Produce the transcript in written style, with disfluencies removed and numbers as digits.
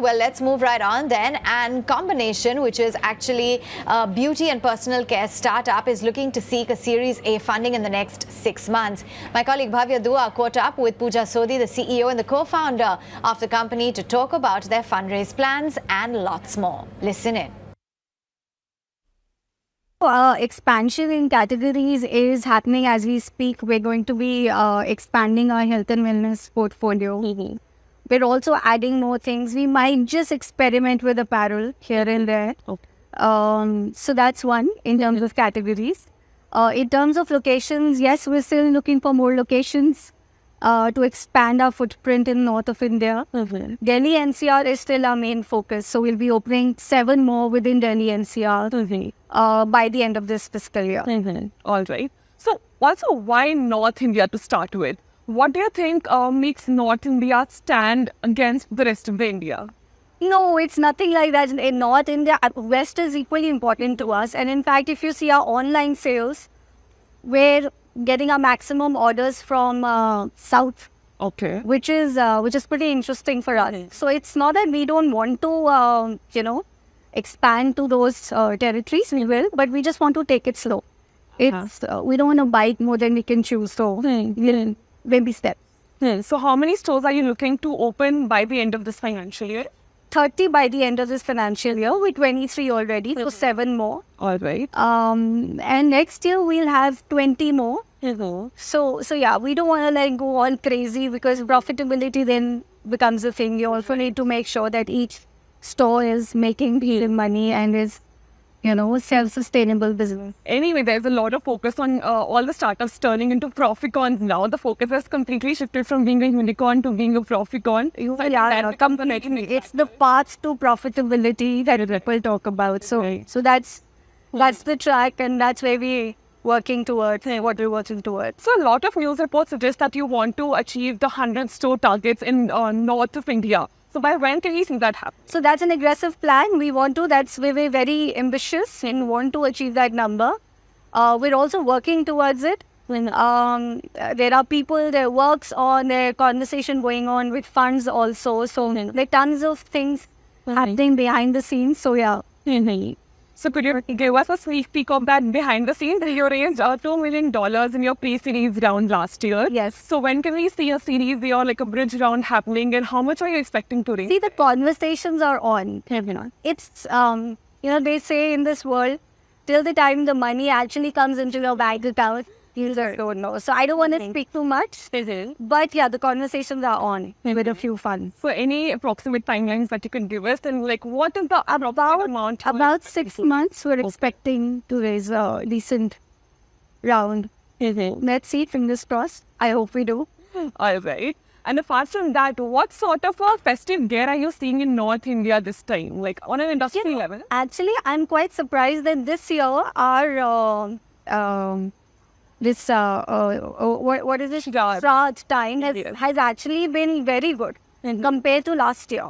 Well, let's move right on then. And Combination, which is actually a beauty and personal care startup, is looking to seek a Series A funding in the next 6 months. My colleague Bhavya Dua caught up with Pooja Sodhi, the CEO and the co-founder of the company, to talk about their fundraise plans and lots more. Listen in. Expansion in categories is happening as we speak. We're going to be expanding our health and wellness portfolio. We're also adding more things. We might just experiment with apparel here and there. So that's one in terms of categories. In terms of locations, yes, we're still looking for more locations to expand our footprint in north of India. Delhi NCR is still our main focus. So we'll be opening 7 more within Delhi NCR by the end of this fiscal year. All right. So also, why North India to start with? What do you think makes North India stand against the rest of the India? No, it's nothing like that. In North India, West is equally important to us. And in fact, if you see our online sales, we're getting our maximum orders from South. Okay. Which is pretty interesting for us. So it's not that we don't want to, expand to those territories. We will, but we just want to take it slow. It's we don't want to bite more than we can chew. So baby steps. So how many stores are you looking to open by the end of this financial year? 30 by the end of this financial year. With 23 already, so 7 more. All right. And next year we'll have 20 more. So yeah, we don't want to go all crazy because profitability then becomes a thing. You also need to make sure that each store is making money and is, self-sustainable business. Anyway, there's a lot of focus on all the startups turning into proficorns now. The focus has completely shifted from being a unicorn to being a proficorn. It's the path to profitability that people talk about. So that's the track, and that's where we're working towards, what we're working towards. So a lot of news reports suggest that you want to achieve the 100 store targets in north of India. So by when can we see that happen? So that's an aggressive plan. We're very ambitious and want to achieve that number. We're also working towards it. There are people, there are works on, there conversation going on with funds also. So there are tons of things happening behind the scenes. So yeah. So could you give us a sneak peek of that behind the scenes? You raised $2 million in your pre-series round last year. Yes. So when can we see a series or like a bridge round happening, and how much are you expecting to raise? See, the conversations are on. It's, they say in this world, till the time the money actually comes into your bank account, you don't know. So I don't want to speak too much. But yeah, the conversations are on with a few funds. So any approximate timelines that you can give us, and like what is the amount? About 6 months, we're expecting to raise a decent round. Let's see, fingers crossed. I hope we do. All right. And apart from that, what sort of a festive gear are you seeing in North India this time, like on an industry level? Actually, I'm quite surprised that this year our what is this? Shraadh time has actually been very good compared to last year.